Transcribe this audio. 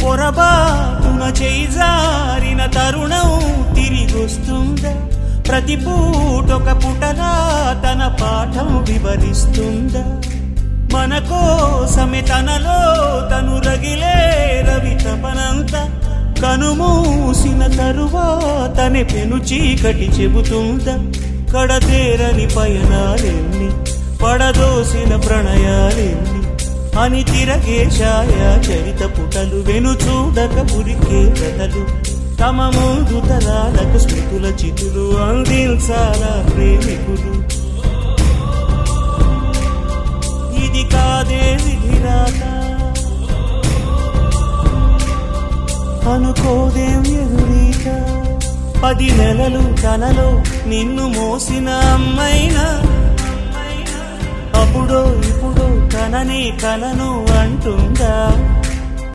పొరబాటున చేజారిన తరుణం తిరిగొస్తుందా ప్రతి పూటొక పుటలా తన పాఠం వివరిస్తుందా మన కోసమే తనలో తను రగిలే రవి తపనంత కనుమూసిన తరువాతనే పెను చీకటి చెబుతుందా కడతేరని పయనాలెన్ని పడదోసిన ప్రణయాలెన్ని అని తిరగే ఛాయా చరిత పుటలు వెను చూడక ఉరికే కథలు తమ ముందు తరాలకు స్మృతుల చితులు అందించాలా ప్రేమికులు ఇది కాదే విధిరాత అనుకోదేం ఎదురీత 10 నెలలు తనలో నిన్ను మోసిన అమ్మైనా అప్పుడో ఇప్పుడో తనని కలను అంటుందా